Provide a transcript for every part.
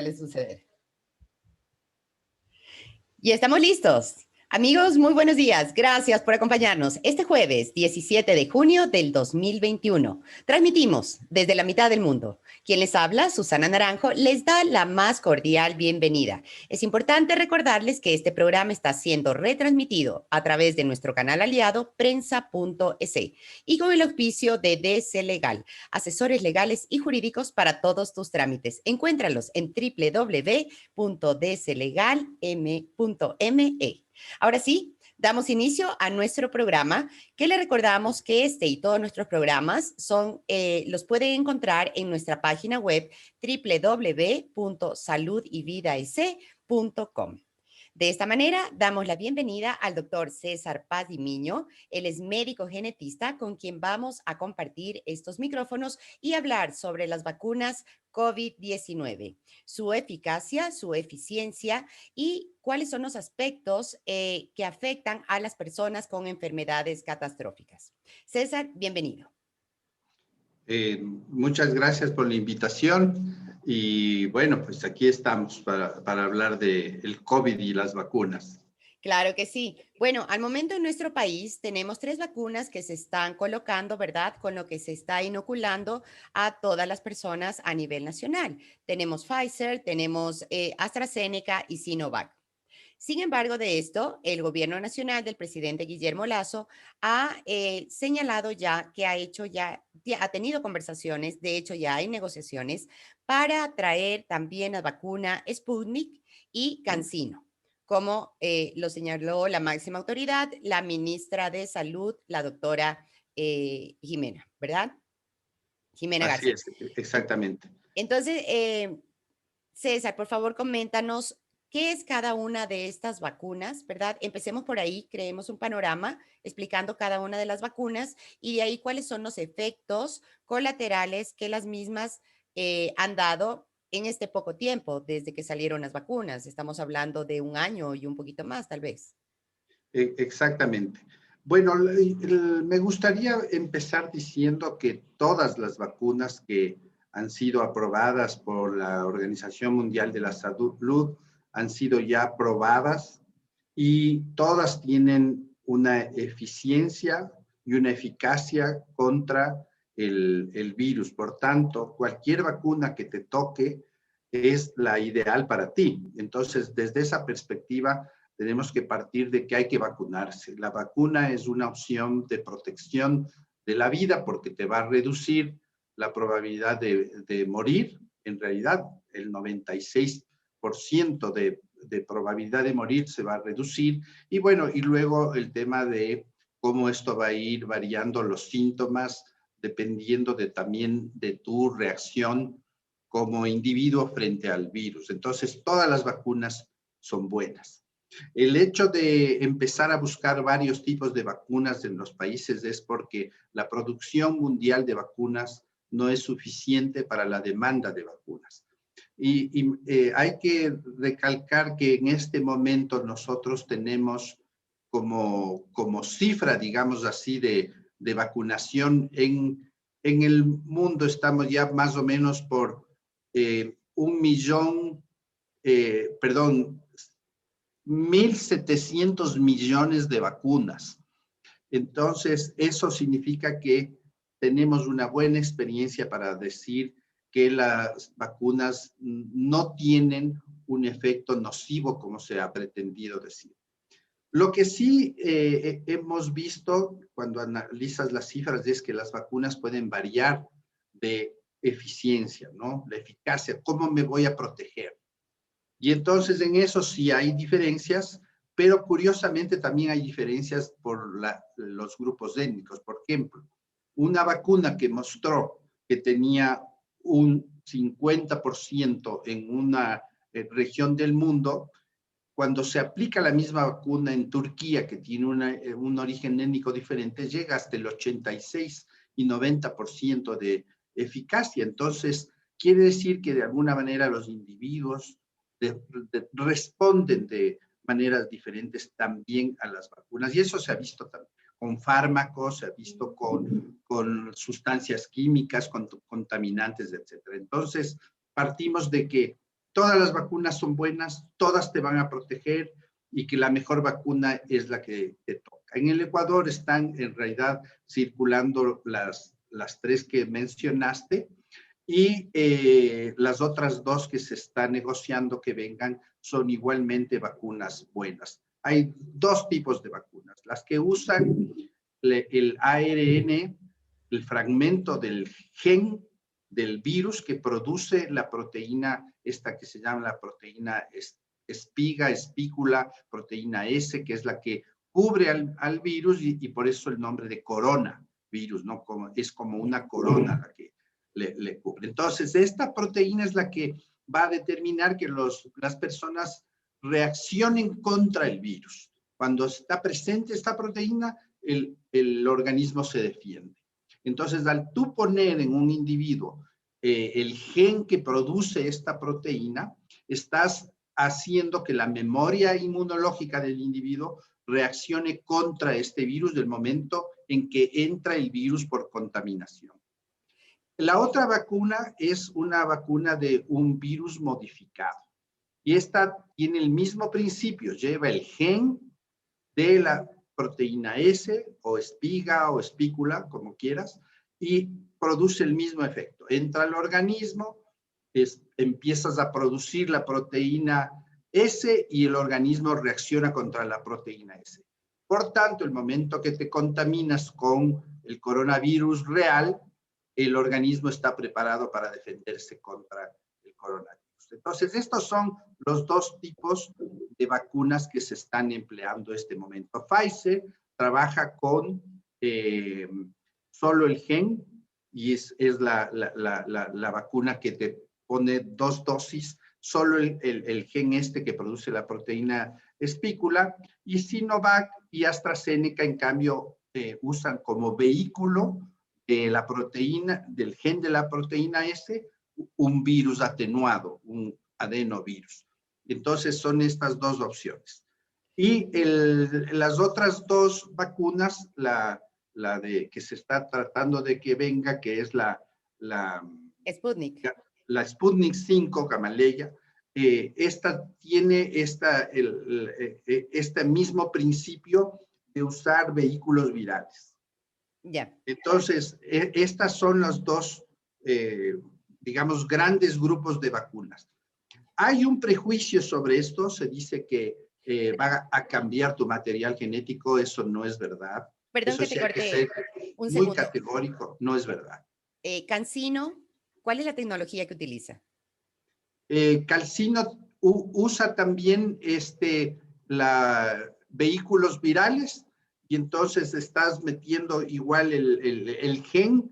suele suceder. Y estamos listos. Amigos, muy buenos días. Gracias por acompañarnos este jueves 17 de junio del 2021. Transmitimos desde la mitad del mundo. Quien les habla, Susana Naranjo, les da la más cordial bienvenida. Es importante recordarles que este programa está siendo retransmitido a través de nuestro canal aliado prensa.es y con el auspicio de DC Legal, asesores legales y jurídicos para todos tus trámites. Encuéntralos en www.dclegalm.me. Ahora sí, damos inicio a nuestro programa, que le recordamos que este y todos nuestros programas los pueden encontrar en nuestra página web www.saludyvidaec.com. De esta manera, damos la bienvenida al doctor César Paz y Miño. Él es médico genetista con quien vamos a compartir estos micrófonos y hablar sobre las vacunas COVID-19, su eficacia, su eficiencia y cuáles son los aspectos que afectan a las personas con enfermedades catastróficas. César, bienvenido. Muchas gracias por la invitación y bueno, pues aquí estamos para hablar del COVID y las vacunas. Claro que sí. Bueno, al momento en nuestro país tenemos 3 vacunas que se están colocando, ¿verdad? Con lo que se está inoculando a todas las personas a nivel nacional. Tenemos Pfizer, tenemos AstraZeneca y Sinovac. Sin embargo, de esto, el gobierno nacional del presidente Guillermo Lasso ha señalado ya que ha tenido conversaciones, de hecho ya hay negociaciones para traer también la vacuna Sputnik y CanSino, como lo señaló la máxima autoridad, la ministra de Salud, la doctora Jimena, ¿verdad? Jimena Así Garza. es, exactamente. Entonces, César, por favor, coméntanos qué es cada una de estas vacunas, ¿verdad? Empecemos por ahí, creemos un panorama explicando cada una de las vacunas y de ahí cuáles son los efectos colaterales que las mismas han dado en este poco tiempo desde que salieron las vacunas. Estamos hablando de un año y un poquito más, tal vez. Exactamente. Bueno, me gustaría empezar diciendo que todas las vacunas que han sido aprobadas por la Organización Mundial de la Salud han sido ya probadas y todas tienen una eficiencia y una eficacia contra el virus. Por tanto, cualquier vacuna que te toque es la ideal para ti. Entonces, desde esa perspectiva, tenemos que partir de que hay que vacunarse. La vacuna es una opción de protección de la vida porque te va a reducir la probabilidad de morir. En realidad, el 96% de probabilidad de morir se va a reducir. Y bueno, y luego el tema de cómo esto va a ir variando los síntomas dependiendo también de tu reacción como individuo frente al virus. Entonces, todas las vacunas son buenas. El hecho de empezar a buscar varios tipos de vacunas en los países es porque la producción mundial de vacunas no es suficiente para la demanda de vacunas. Hay que recalcar que en este momento nosotros tenemos como cifra, digamos así, de vacunación en el mundo, estamos ya más o menos por 1.700 millones de vacunas. Entonces, eso significa que tenemos una buena experiencia para decir que las vacunas no tienen un efecto nocivo como se ha pretendido decir. Lo que sí hemos visto cuando analizas las cifras es que las vacunas pueden variar de eficiencia, ¿no? La eficacia, ¿cómo me voy a proteger? Y entonces en eso sí hay diferencias, pero curiosamente también hay diferencias por los grupos étnicos. Por ejemplo, una vacuna que mostró que tenía un 50% en una región del mundo, cuando se aplica la misma vacuna en Turquía, que tiene un origen étnico diferente, llega hasta el 86 y 90% de eficacia. Entonces, quiere decir que de alguna manera los individuos responden de maneras diferentes también a las vacunas. Y eso se ha visto también con fármacos, se ha visto con sustancias químicas, con contaminantes, etc. Entonces, partimos de que todas las vacunas son buenas, todas te van a proteger y que la mejor vacuna es la que te toca. En el Ecuador están en realidad circulando las tres que mencionaste y las otras dos que se está negociando que vengan son igualmente vacunas buenas. Hay dos tipos de vacunas, las que usan el ARN, el fragmento del gen del virus que produce la proteína, esta que se llama la proteína espiga, espícula, proteína S, que es la que cubre al virus y por eso el nombre de coronavirus, ¿no? Es como una corona la que le cubre. Entonces, esta proteína es la que va a determinar que las personas reaccionen contra el virus. Cuando está presente esta proteína, el organismo se defiende. Entonces, al tú poner en un individuo el gen que produce esta proteína, estás haciendo que la memoria inmunológica del individuo reaccione contra este virus del momento en que entra el virus por contaminación. La otra vacuna es una vacuna de un virus modificado. Y esta tiene el mismo principio, lleva el gen de la proteína S o espiga o espícula, como quieras, y produce el mismo efecto. Entra al organismo, empiezas a producir la proteína S y el organismo reacciona contra la proteína S. Por tanto, el momento que te contaminas con el coronavirus real, el organismo está preparado para defenderse contra el coronavirus. Entonces, estos son los dos tipos de vacunas que se están empleando en este momento. Pfizer trabaja con solo el gen y es la vacuna que te pone 2 dosis, solo el gen este que produce la proteína espícula, y Sinovac y AstraZeneca, en cambio, usan como vehículo de la proteína, del gen de la proteína S, un virus atenuado, un adenovirus. Entonces son estas dos opciones. Y las otras dos vacunas, la de que se está tratando de que venga, que es la Sputnik. Sputnik 5, Gamaleya, esta tiene este mismo principio de usar vehículos virales. Ya. Entonces, estas son los dos, digamos, grandes grupos de vacunas. Hay un prejuicio sobre esto, se dice que va a cambiar tu material genético, eso no es verdad. Perdón Eso que sí te hay que ser corté un muy segundo. categórico, no es verdad. CanSino, ¿cuál es la tecnología que utiliza? CanSino usa también vehículos virales y entonces estás metiendo igual el gen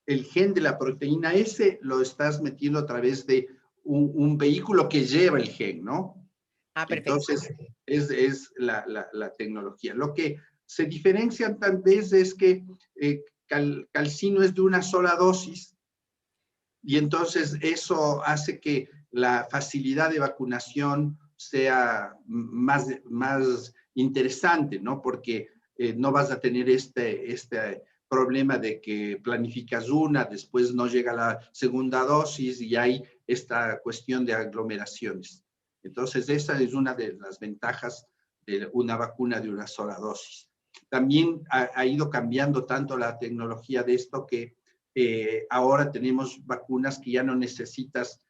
de la proteína S, lo estás metiendo a través de un vehículo que lleva el gen, ¿no? Ah, perfecto. Entonces, es la tecnología. Lo que se diferencia tal vez es que CanSino es de una sola dosis y entonces eso hace que la facilidad de vacunación sea más interesante, ¿no? Porque no vas a tener este problema de que planificas una, después no llega la segunda dosis y hay esta cuestión de aglomeraciones. Entonces, esa es una de las ventajas de una vacuna de una sola dosis. También ha ido cambiando tanto la tecnología de esto que ahora tenemos vacunas que ya no necesitas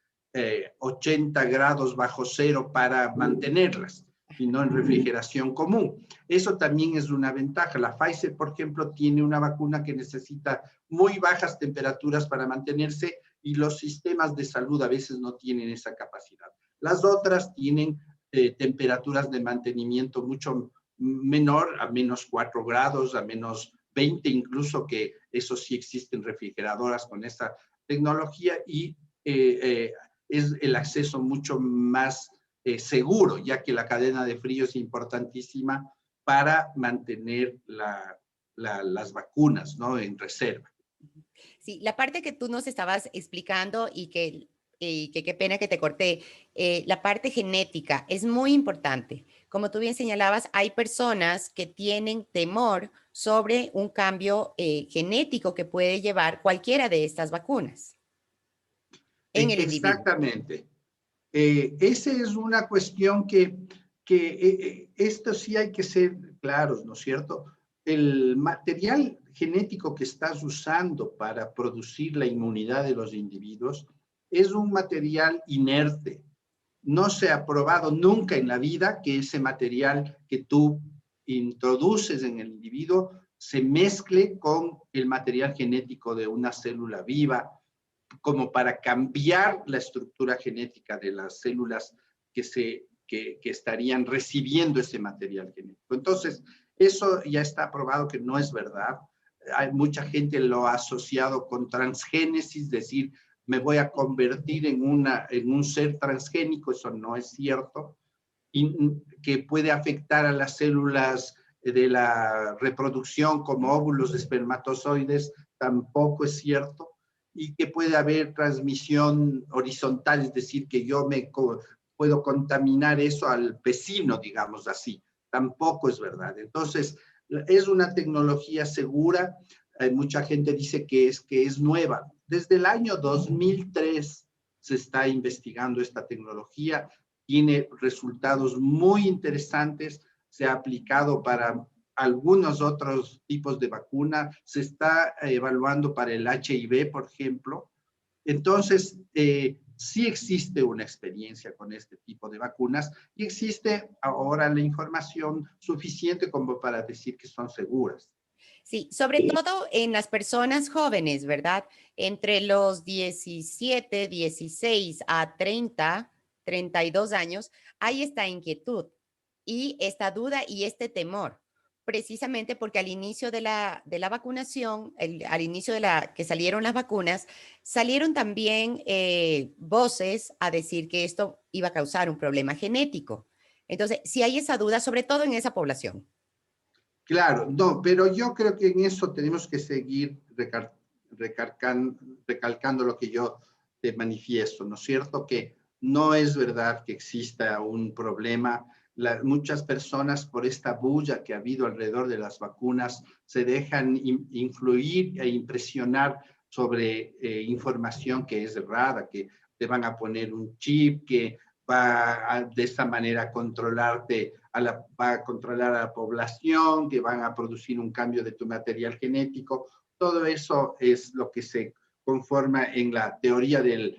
80 grados bajo cero para mantenerlas, sino en refrigeración común. Eso también es una ventaja. La Pfizer, por ejemplo, tiene una vacuna que necesita muy bajas temperaturas para mantenerse y los sistemas de salud a veces no tienen esa capacidad. Las otras tienen temperaturas de mantenimiento mucho menor, a menos 4 grados, a menos 20 incluso, que eso sí existen refrigeradoras con esta tecnología y es el acceso mucho más seguro, ya que la cadena de frío es importantísima para mantener las vacunas, ¿no? En reserva. Sí, la parte que tú nos estabas explicando y que qué pena que te corté, la parte genética es muy importante. Como tú bien señalabas, hay personas que tienen temor sobre un cambio genético que puede llevar cualquiera de estas vacunas en el individuo. Exactamente. Esa es una cuestión esto sí hay que ser claros, ¿no es cierto? El material genético que estás usando para producir la inmunidad de los individuos es un material inerte. No se ha probado nunca en la vida que ese material que tú introduces en el individuo se mezcle con el material genético de una célula viva, como para cambiar la estructura genética de las células que estarían recibiendo ese material genético. Entonces, eso ya está probado que no es verdad. Hay mucha gente lo ha asociado con transgénesis, es decir, me voy a convertir en un ser transgénico, eso no es cierto, y que puede afectar a las células de la reproducción como óvulos de espermatozoides, tampoco es cierto, y que puede haber transmisión horizontal, es decir, que yo puedo contaminar eso al vecino, digamos así, tampoco es verdad. Entonces, es una tecnología segura. Mucha gente dice que es nueva. Desde el año 2003 se está investigando esta tecnología, tiene resultados muy interesantes, se ha aplicado para algunos otros tipos de vacuna, se está evaluando para el HIV, por ejemplo. Entonces, sí existe una experiencia con este tipo de vacunas y existe ahora la información suficiente como para decir que son seguras. Sí, sobre todo en las personas jóvenes, ¿verdad? Entre los 17, 16 a 30, 32 años, hay esta inquietud y esta duda y este temor, precisamente porque al inicio de la vacunación, al inicio de que salieron las vacunas, salieron también voces a decir que esto iba a causar un problema genético. Entonces, si hay esa duda, sobre todo en esa población. Claro, no, pero yo creo que en eso tenemos que seguir recalcando lo que yo te manifiesto, ¿no es cierto? Que no es verdad que exista un problema. Muchas personas por esta bulla que ha habido alrededor de las vacunas se dejan influir e impresionar sobre información que es errada, que te van a poner un chip, que de esta manera controlarte va a controlar a la población, que van a producir un cambio de tu material genético. Todo eso es lo que se conforma en la teoría de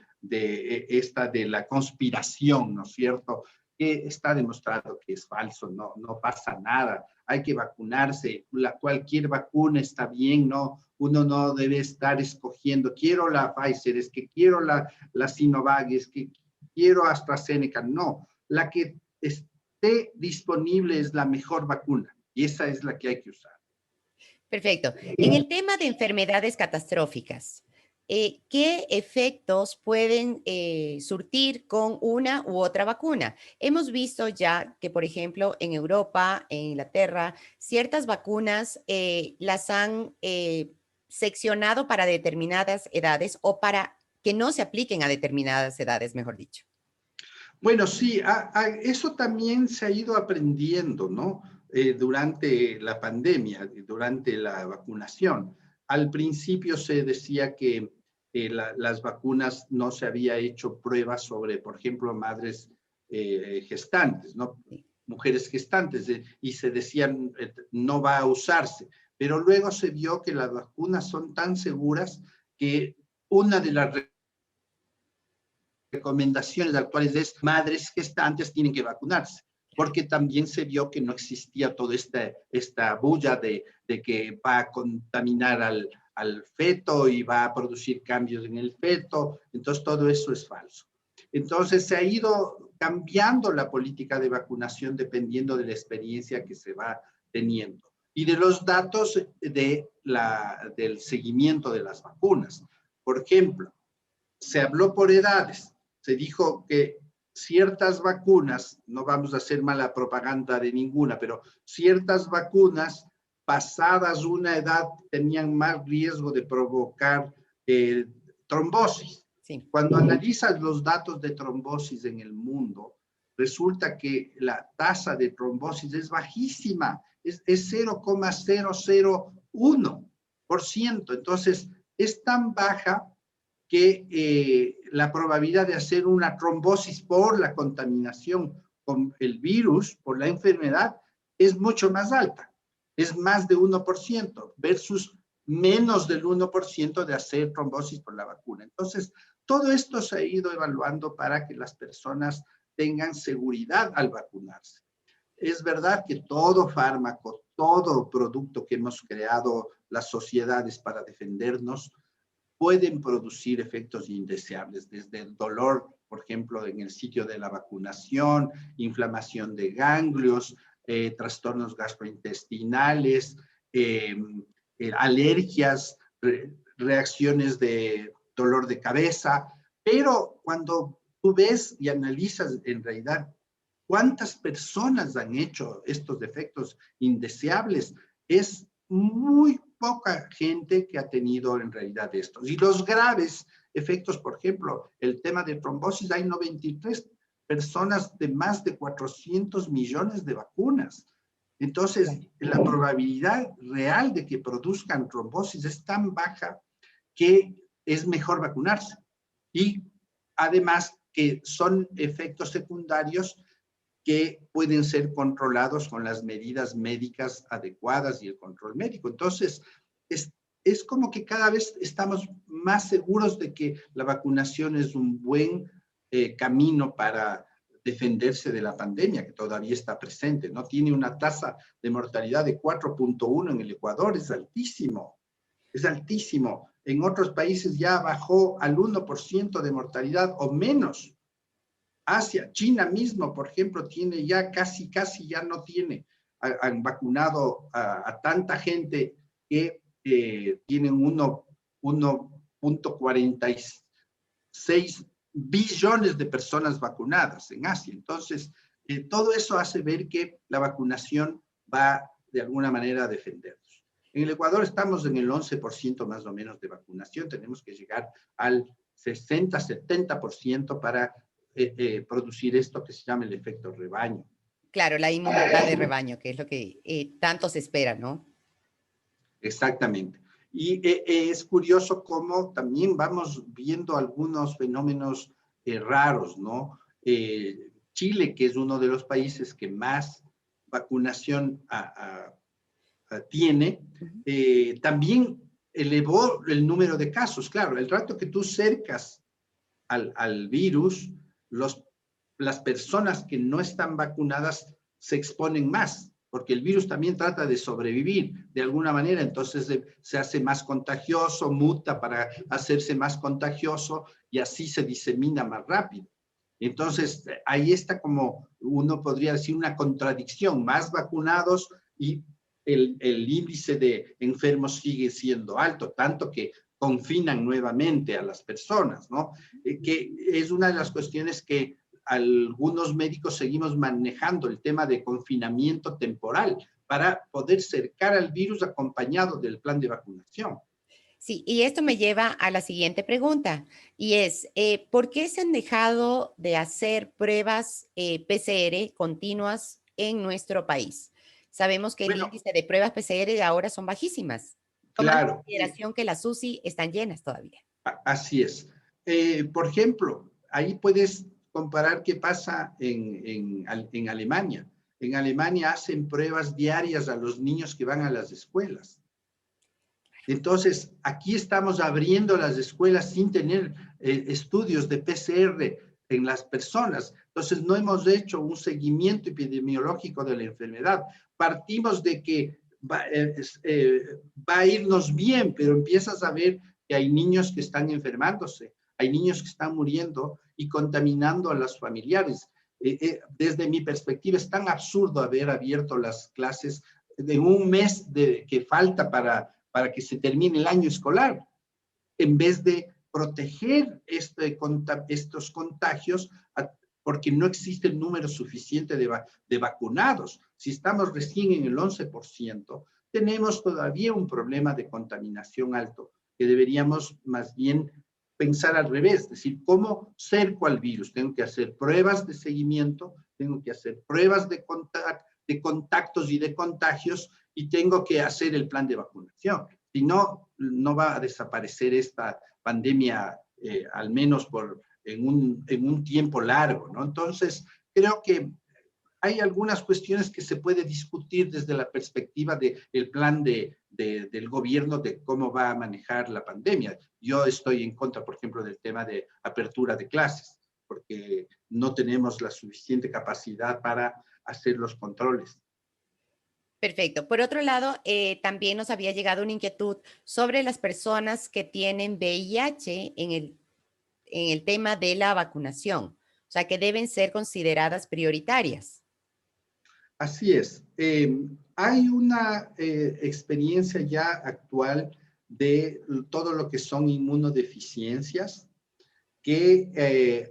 la conspiración, ¿no es cierto? Que está demostrado que es falso, no pasa nada. Hay que vacunarse, cualquier vacuna está bien, ¿no? Uno no debe estar escogiendo, quiero la Pfizer, es que quiero la Sinovac, es que quiero AstraZeneca. No, la que esté disponible es la mejor vacuna y esa es la que hay que usar. Perfecto. En el tema de enfermedades catastróficas, ¿qué efectos pueden surtir con una u otra vacuna? Hemos visto ya que, por ejemplo, en Europa, en Inglaterra, ciertas vacunas las han seccionado para determinadas edades o para que no se apliquen a determinadas edades, mejor dicho. Bueno, sí, eso también se ha ido aprendiendo, ¿no? Durante la pandemia, durante la vacunación. Al principio se decía que las vacunas no se había hecho pruebas sobre, por ejemplo, madres gestantes, ¿no? Mujeres gestantes, y se decían no va a usarse. Pero luego se vio que las vacunas son tan seguras que una de las recomendaciones actuales es madres gestantes tienen que vacunarse, porque también se vio que no existía toda esta bulla de que va a contaminar al feto y va a producir cambios en el feto. Entonces, todo eso es falso. Entonces, se ha ido cambiando la política de vacunación dependiendo de la experiencia que se va teniendo y de los datos del seguimiento de las vacunas. Por ejemplo, se habló por edades. Se dijo que ciertas vacunas, no vamos a hacer mala propaganda de ninguna, pero ciertas vacunas pasadas una edad tenían más riesgo de provocar trombosis. Sí. Cuando analizas los datos de trombosis en el mundo, resulta que la tasa de trombosis es bajísima, es 0,001%. Entonces, es tan baja que la probabilidad de hacer una trombosis por la contaminación con el virus, por la enfermedad, es mucho más alta. Es más de 1% versus menos del 1% de hacer trombosis por la vacuna. Entonces, todo esto se ha ido evaluando para que las personas tengan seguridad al vacunarse. Es verdad que todo fármaco, todo producto que hemos creado las sociedades para defendernos, pueden producir efectos indeseables, desde el dolor, por ejemplo, en el sitio de la vacunación, inflamación de ganglios, trastornos gastrointestinales, alergias, reacciones de dolor de cabeza, pero cuando tú ves y analizas en realidad cuántas personas han hecho estos efectos indeseables, es muy poca gente que ha tenido en realidad estos. Y los graves efectos, por ejemplo, el tema de trombosis, hay 93 personas de más de 400 millones de vacunas. Entonces, la probabilidad real de que produzcan trombosis es tan baja que es mejor vacunarse. Y además que son efectos secundarios que pueden ser controlados con las medidas médicas adecuadas y el control médico. Entonces, es como que cada vez estamos más seguros de que la vacunación es un buen camino para defenderse de la pandemia, que todavía está presente, ¿no? Tiene una tasa de mortalidad de 4.1 en el Ecuador, es altísimo, es altísimo. En otros países ya bajó al 1% de mortalidad o menos. Asia, China mismo, por ejemplo, tiene ya casi ya no tiene, han vacunado a tanta gente que tienen 1.46 billones de personas vacunadas en Asia. Entonces, todo eso hace ver que la vacunación va de alguna manera a defendernos. En el Ecuador estamos en el 11% más o menos de vacunación, tenemos que llegar al 60-70% para producir esto que se llama el efecto rebaño. Claro, la inmunidad de rebaño, que es lo que tanto se espera, ¿no? Exactamente. Y es curioso cómo también vamos viendo algunos fenómenos raros, ¿no? Chile, que es uno de los países que más vacunación tiene, también elevó el número de casos. Claro, el rato que tú cercas al virus, las personas que no están vacunadas se exponen más, porque el virus también trata de sobrevivir de alguna manera, entonces se hace más contagioso, muta para hacerse más contagioso y así se disemina más rápido. Entonces, ahí está como uno podría decir una contradicción, más vacunados y el índice de enfermos sigue siendo alto, tanto que confinan nuevamente a las personas, ¿no? Que es una de las cuestiones que algunos médicos seguimos manejando, el tema de confinamiento temporal, para poder cercar al virus acompañado del plan de vacunación. Sí, y esto me lleva a la siguiente pregunta, y es, ¿por qué se han dejado de hacer pruebas PCR continuas en nuestro país? Sabemos que el Bueno, índice de pruebas PCR ahora son bajísimas, tomando en claro, consideración que las UCI están llenas todavía. así es. Por ejemplo, ahí puedes comparar qué pasa en Alemania. En Alemania hacen pruebas diarias a los niños que van a las escuelas. Entonces, aquí estamos abriendo las escuelas sin tener estudios de PCR en las personas. Entonces, no hemos hecho un seguimiento epidemiológico de la enfermedad. Partimos de que va a irnos bien, pero empiezas a ver que hay niños que están enfermándose, hay niños que están muriendo y contaminando a los familiares. Desde mi perspectiva, es tan absurdo haber abierto las clases en un mes que falta para que se termine el año escolar, en vez de proteger estos contagios, porque no existe el número suficiente de vacunados. Si estamos recién en el 11%, tenemos todavía un problema de contaminación alto, que deberíamos más bien pensar al revés, es decir, ¿cómo cerco al virus? Tengo que hacer pruebas de seguimiento, tengo que hacer pruebas de contactos y de contagios, y tengo que hacer el plan de vacunación. Si no, no va a desaparecer esta pandemia, al menos por en un tiempo largo, ¿no? Entonces, creo que hay algunas cuestiones que se puede discutir desde la perspectiva del plan del gobierno de cómo va a manejar la pandemia. Yo estoy en contra, por ejemplo, del tema de apertura de clases, porque no tenemos la suficiente capacidad para hacer los controles. Perfecto. Por otro lado, también nos había llegado una inquietud sobre las personas que tienen VIH en el tema de la vacunación, o sea, que deben ser consideradas prioritarias. Así es. Hay una experiencia ya actual de todo lo que son inmunodeficiencias que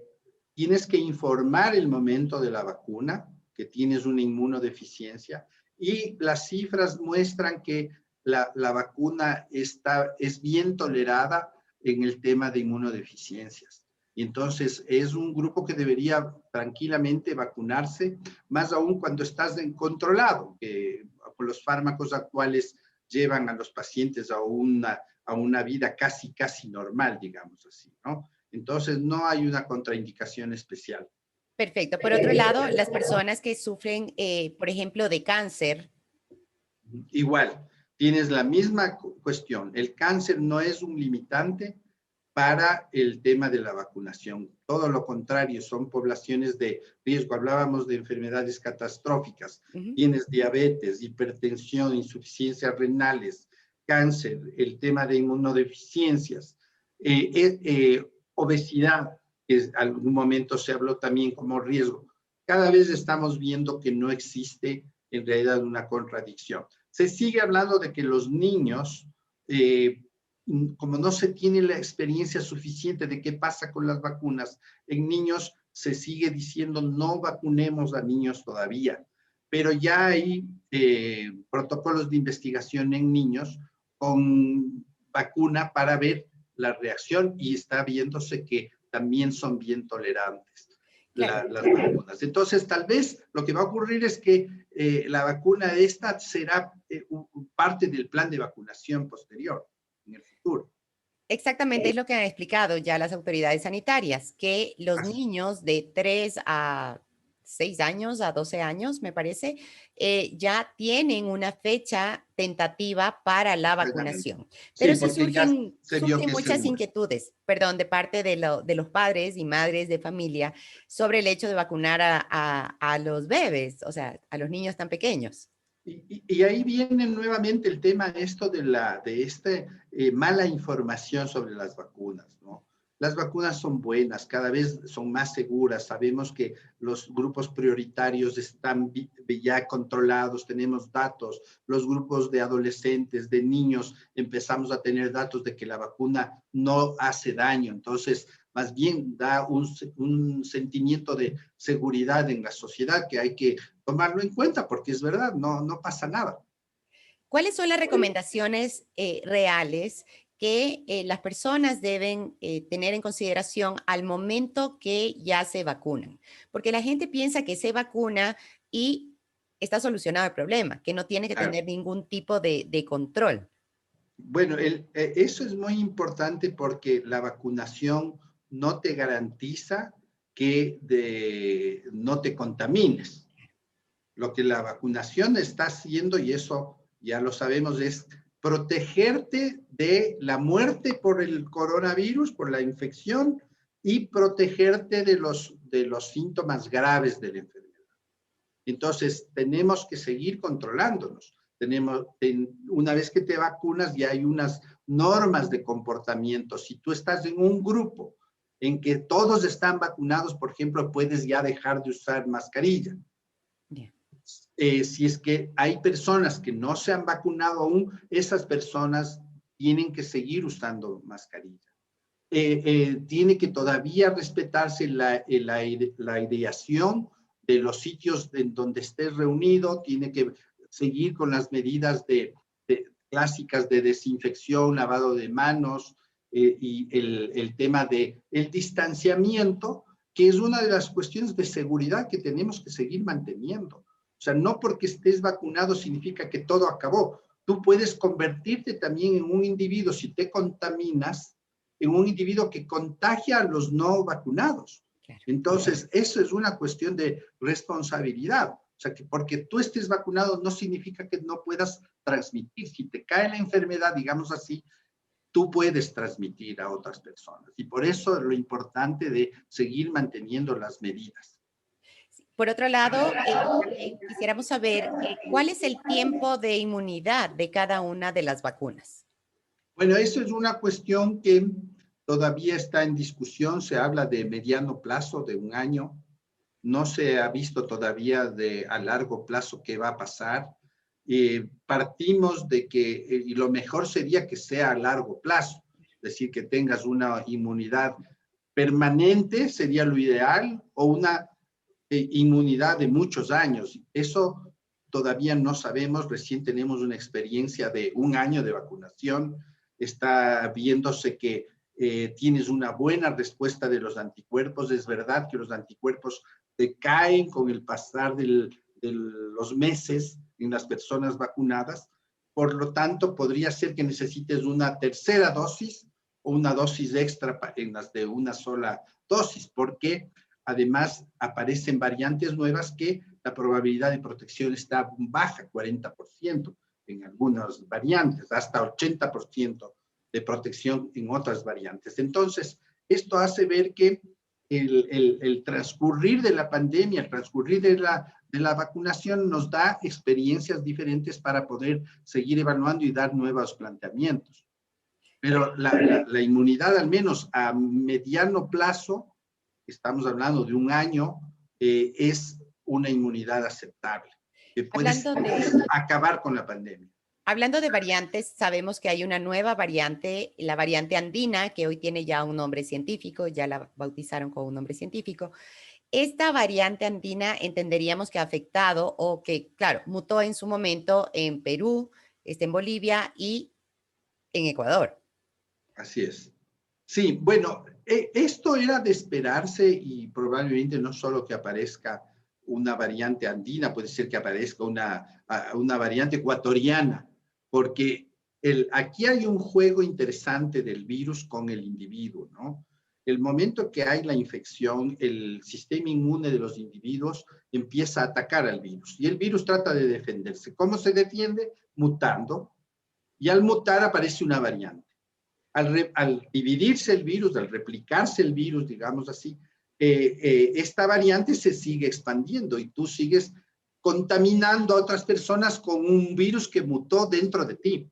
tienes que informar el momento de la vacuna, que tienes una inmunodeficiencia, y las cifras muestran que la vacuna es bien tolerada en el tema de inmunodeficiencias. Y entonces es un grupo que debería tranquilamente vacunarse, más aún cuando estás controlado, que con los fármacos actuales llevan a los pacientes a una vida casi normal, digamos así, ¿no? Entonces, no hay una contraindicación especial. Perfecto. Por otro lado, las personas que sufren, por ejemplo, de cáncer. Igual, tienes la misma cuestión. El cáncer no es un limitante para el tema de la vacunación. Todo lo contrario, son poblaciones de riesgo. Hablábamos de enfermedades catastróficas. Tienes diabetes, hipertensión, insuficiencias renales, cáncer, el tema de inmunodeficiencias, obesidad, que en algún momento se habló también como riesgo. Cada vez estamos viendo que no existe en realidad una contradicción. Se sigue hablando de que los niños, como no se tiene la experiencia suficiente de qué pasa con las vacunas, en niños se sigue diciendo no vacunemos a niños todavía, pero ya hay protocolos de investigación en niños con vacuna para ver la reacción y está viéndose que también son bien tolerantes Claro. las vacunas. Entonces, tal vez lo que va a ocurrir es que la vacuna esta será parte del plan de vacunación posterior, en el futuro. Exactamente, es lo que han explicado ya las autoridades sanitarias, que los Así, niños de 3 a 6 años, a 12 años, me parece, ya tienen una fecha tentativa para la exactamente. vacunación. Sí, Pero sí porque ya se vio surgen que es muchas seguro. inquietudes, perdón, de parte de los padres y madres de familia sobre el hecho de vacunar a los bebés, o sea, a los niños tan pequeños. Y ahí viene nuevamente el tema esto de esta mala información sobre las vacunas, ¿no? Las vacunas son buenas, cada vez son más seguras, sabemos que los grupos prioritarios están ya controlados, tenemos datos, los grupos de adolescentes, de niños, empezamos a tener datos de que la vacuna no hace daño, entonces más bien da un sentimiento de seguridad en la sociedad que hay que tomarlo en cuenta porque es verdad, no pasa nada. ¿Cuáles son las recomendaciones reales que las personas deben tener en consideración al momento que ya se vacunan? Porque la gente piensa que se vacuna y está solucionado el problema, que no tiene que Claro. tener ningún tipo de control. Bueno, eso es muy importante porque la vacunación no te garantiza que no te contamines. Lo que la vacunación está haciendo, y eso ya lo sabemos, es protegerte de la muerte por el coronavirus, por la infección, y protegerte de los síntomas graves de la enfermedad. Entonces, tenemos que seguir controlándonos. Una vez que te vacunas, ya hay unas normas de comportamiento. Si tú estás en un grupo en que todos están vacunados, por ejemplo, puedes ya dejar de usar mascarilla. Bien. Si es que hay personas que no se han vacunado aún, esas personas tienen que seguir usando mascarilla. Tiene que todavía respetarse la ideación de los sitios en donde estés reunido, tiene que seguir con las medidas clásicas de desinfección, lavado de manos y el tema del distanciamiento, que es una de las cuestiones de seguridad que tenemos que seguir manteniendo. O sea, no porque estés vacunado significa que todo acabó. Tú puedes convertirte también en un individuo si te contaminas en un individuo que contagia a los no vacunados. Claro. Entonces, eso es una cuestión de responsabilidad. O sea, que porque tú estés vacunado no significa que no puedas transmitir. Si te cae la enfermedad, digamos así, tú puedes transmitir a otras personas. Y por eso es lo importante de seguir manteniendo las medidas. Por otro lado, también quisiéramos saber cuál es el tiempo de inmunidad de cada una de las vacunas. Bueno, eso es una cuestión que todavía está en discusión. Se habla de mediano plazo, de un año. No se ha visto todavía a largo plazo qué va a pasar. Partimos de que, y lo mejor sería que sea a largo plazo, es decir, que tengas una inmunidad permanente, sería lo ideal, o una inmunidad de muchos años. Eso todavía no sabemos. Recién tenemos una experiencia de un año de vacunación. Está viéndose que tienes una buena respuesta de los anticuerpos. Es verdad que los anticuerpos decaen con el pasar de los meses en las personas vacunadas. Por lo tanto, podría ser que necesites una tercera dosis o una dosis extra en las de una sola dosis, porque además aparecen variantes nuevas que la probabilidad de protección está baja, 40% en algunas variantes, hasta 80% de protección en otras variantes. Entonces, esto hace ver que el transcurrir de la pandemia, el transcurrir de la vacunación nos da experiencias diferentes para poder seguir evaluando y dar nuevos planteamientos. Pero la inmunidad, al menos a mediano plazo, estamos hablando de un año, es una inmunidad aceptable, que puede Hablando de, acabar con la pandemia. hablando de variantes, sabemos que hay una nueva variante, la variante andina, que hoy tiene ya un nombre científico, ya la bautizaron con un nombre científico. Esta variante andina entenderíamos que ha afectado o que, claro, mutó en su momento en Perú, en Bolivia y en Ecuador. Así es. Sí, bueno, esto era de esperarse y probablemente no solo que aparezca una variante andina, puede ser que aparezca una variante ecuatoriana, porque aquí hay un juego interesante del virus con el individuo, ¿no? El momento que hay la infección, el sistema inmune de los individuos empieza a atacar al virus y el virus trata de defenderse. ¿Cómo se defiende? Mutando. Y al mutar aparece una variante. Al dividirse el virus, al replicarse el virus, digamos así, esta variante se sigue expandiendo y tú sigues contaminando a otras personas con un virus que mutó dentro de ti.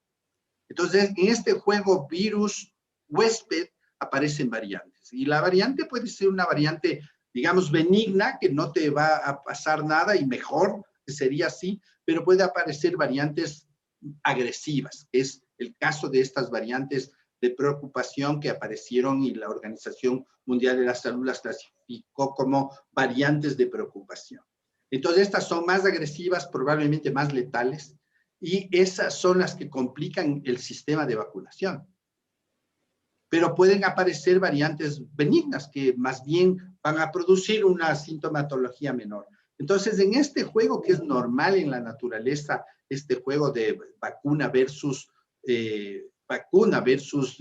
Entonces, en este juego virus huésped aparecen variantes. Y la variante puede ser una variante, digamos, benigna, que no te va a pasar nada y mejor, que sería así, pero puede aparecer variantes agresivas. Es el caso de estas variantes de preocupación que aparecieron y la Organización Mundial de la Salud las clasificó como variantes de preocupación. Entonces, estas son más agresivas, probablemente más letales, y esas son las que complican el sistema de vacunación. Pero pueden aparecer variantes benignas que más bien van a producir una sintomatología menor. Entonces, en este juego que es normal en la naturaleza, este juego de vacuna versus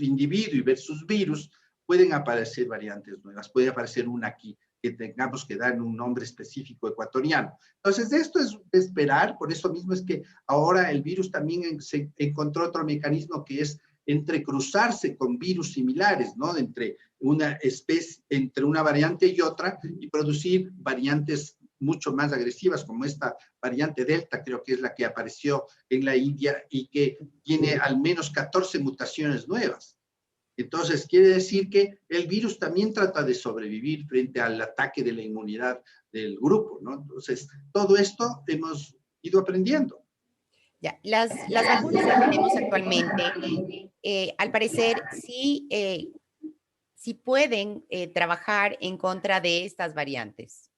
individuo y versus virus, pueden aparecer variantes nuevas. Puede aparecer una aquí que tengamos que dar un nombre específico ecuatoriano. Entonces, esto es de esperar, por eso mismo es que ahora el virus también se encontró otro mecanismo que es entrecruzarse con virus similares, ¿no? Entre una especie, entre una variante y otra, y producir variantes mucho más agresivas, como esta variante Delta, creo que es la que apareció en la India y que tiene al menos 14 mutaciones nuevas. Entonces, quiere decir que el virus también trata de sobrevivir frente al ataque de la inmunidad del grupo, ¿no? Entonces, todo esto hemos ido aprendiendo. Ya, las vacunas que tenemos actualmente, al parecer, sí, sí pueden trabajar en contra de estas variantes,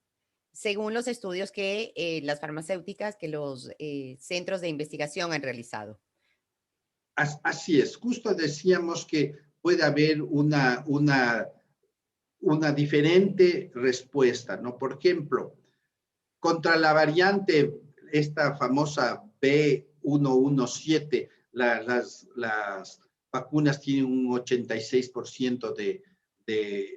según los estudios que las farmacéuticas, que los centros de investigación han realizado. Así es, justo decíamos que puede haber una diferente respuesta, ¿no? Por ejemplo, contra la variante, esta famosa B117, vacunas tienen un 86% de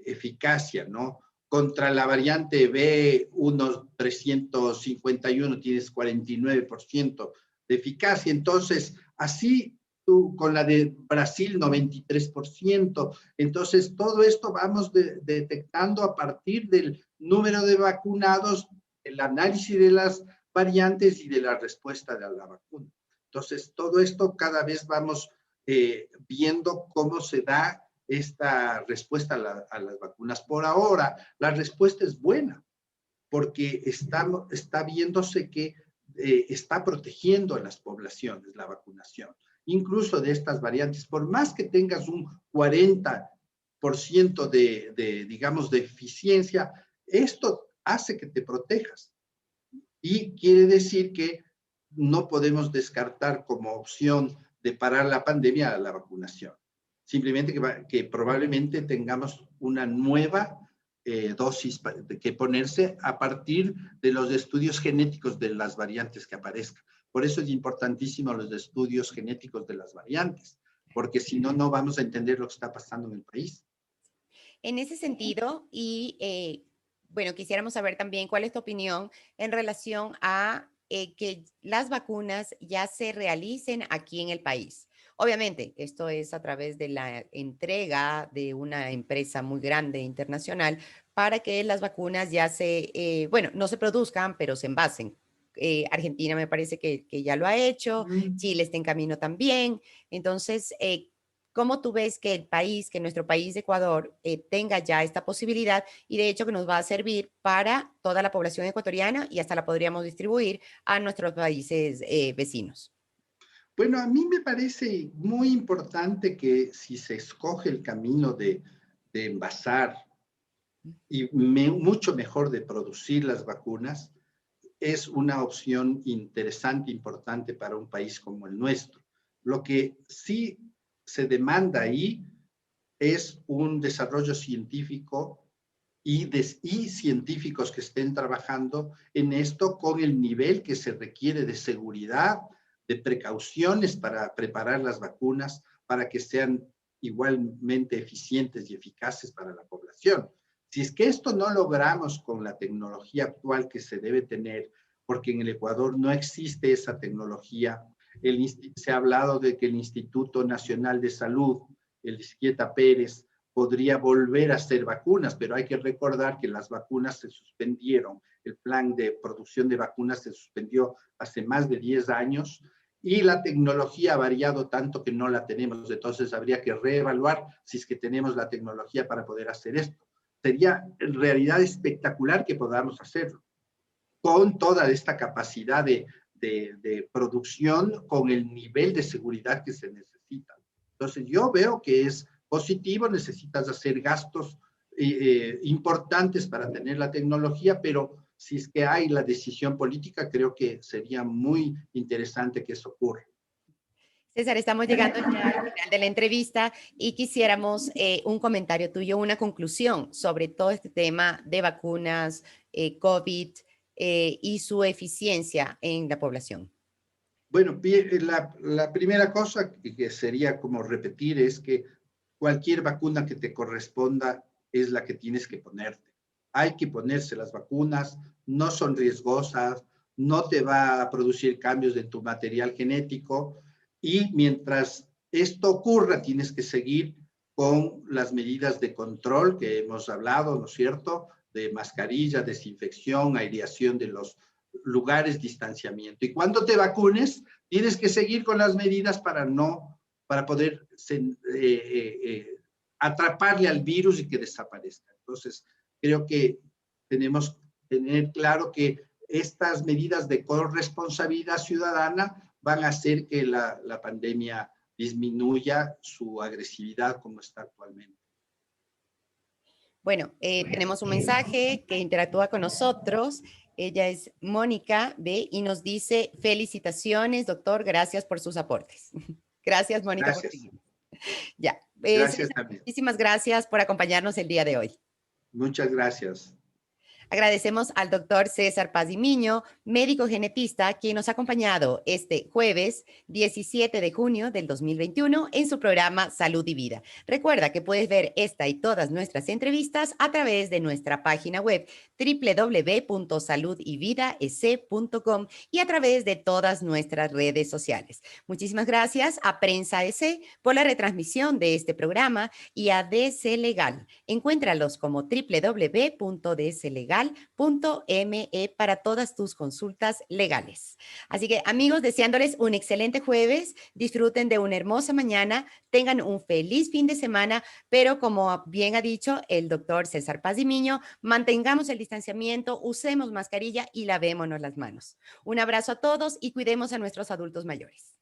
eficacia, ¿no? Contra la variante B1351 tienes 49% de eficacia. Entonces, así tú, con la de Brasil 93%. Entonces, todo esto vamos detectando a partir del número de vacunados, el análisis de las variantes y de la respuesta de la vacuna. Entonces, todo esto cada vez vamos viendo cómo se da esta respuesta a las vacunas. Por ahora, la respuesta es buena, porque está viéndose que está protegiendo a las poblaciones la vacunación, incluso de estas variantes. Por más que tengas un 40% digamos, de eficiencia, esto hace que te protejas. Y quiere decir que no podemos descartar como opción de parar la pandemia a la vacunación. Simplemente que probablemente tengamos una nueva dosis que ponerse a partir de los estudios genéticos de las variantes que aparezcan. Por eso es importantísimo los estudios genéticos de las variantes, porque si no, no vamos a entender lo que está pasando en el país. En ese sentido, y bueno, quisiéramos saber también cuál es tu opinión en relación a que las vacunas ya se realicen aquí en el país. Obviamente, esto es a través de la entrega de una empresa muy grande internacional para que las vacunas ya bueno, no se produzcan, pero se envasen. Argentina me parece que ya lo ha hecho, Chile está en camino también. Entonces, ¿cómo tú ves que el país, que nuestro país, Ecuador, tenga ya esta posibilidad y de hecho que nos va a servir para toda la población ecuatoriana y hasta la podríamos distribuir a nuestros países vecinos? Bueno, a mí me parece muy importante que si se escoge el camino de envasar y mucho mejor de producir las vacunas, es una opción interesante, importante para un país como el nuestro. Lo que sí se demanda ahí es un desarrollo científico y científicos que estén trabajando en esto con el nivel que se requiere de seguridad, de precauciones para preparar las vacunas, para que sean igualmente eficientes y eficaces para la población. Si es que esto no logramos con la tecnología actual que se debe tener, porque en el Ecuador no existe esa tecnología, se ha hablado de que el Instituto Nacional de Salud, el Izquieta Pérez, podría volver a hacer vacunas, pero hay que recordar que las vacunas se suspendieron, el plan de producción de vacunas se suspendió hace más de 10 años y la tecnología ha variado tanto que no la tenemos, entonces habría que reevaluar si es que tenemos la tecnología para poder hacer esto. Sería en realidad espectacular que podamos hacerlo, con toda esta capacidad de producción, con el nivel de seguridad que se necesita. Entonces yo veo que es positivo, necesitas hacer gastos importantes para tener la tecnología, pero si es que hay la decisión política, creo que sería muy interesante que eso ocurra. César, estamos llegando ya al final de la entrevista y quisiéramos un comentario tuyo, una conclusión sobre todo este tema de vacunas, COVID y su eficiencia en la población. Bueno, la primera cosa que sería como repetir es que cualquier vacuna que te corresponda es la que tienes que ponerte. Hay que ponerse las vacunas, no son riesgosas, no te va a producir cambios de tu material genético y mientras esto ocurra tienes que seguir con las medidas de control que hemos hablado, ¿no es cierto? De mascarilla, desinfección, aireación de los lugares, distanciamiento. Y cuando te vacunes, tienes que seguir con las medidas para poder atraparle al virus y que desaparezca. Entonces, creo que tenemos que tener claro que estas medidas de corresponsabilidad ciudadana van a hacer que la pandemia disminuya su agresividad como está actualmente. Bueno, tenemos un mensaje que interactúa con nosotros. Ella es Mónica B. y nos dice, felicitaciones, doctor, gracias por sus aportes. Gracias, Mónica, por Gracias. seguir. Ya, Gracias César, también. muchísimas gracias por acompañarnos el día de hoy. Muchas gracias. Agradecemos al doctor César Pazimiño, médico genetista, quien nos ha acompañado este jueves 17 de junio del 2021 en su programa Salud y Vida. Recuerda que puedes ver esta y todas nuestras entrevistas a través de nuestra página web www.saludyvidaec.com y a través de todas nuestras redes sociales. Muchísimas gracias a Prensa EC por la retransmisión de este programa y a DC Legal. Encuéntralos como www.dclegal.me para todas tus consultas legales. Así que amigos, deseándoles un excelente jueves, disfruten de una hermosa mañana, tengan un feliz fin de semana, pero como bien ha dicho el doctor César Pazimiño, mantengamos el distanciamiento, usemos mascarilla y lavémonos las manos. Un abrazo a todos y cuidemos a nuestros adultos mayores.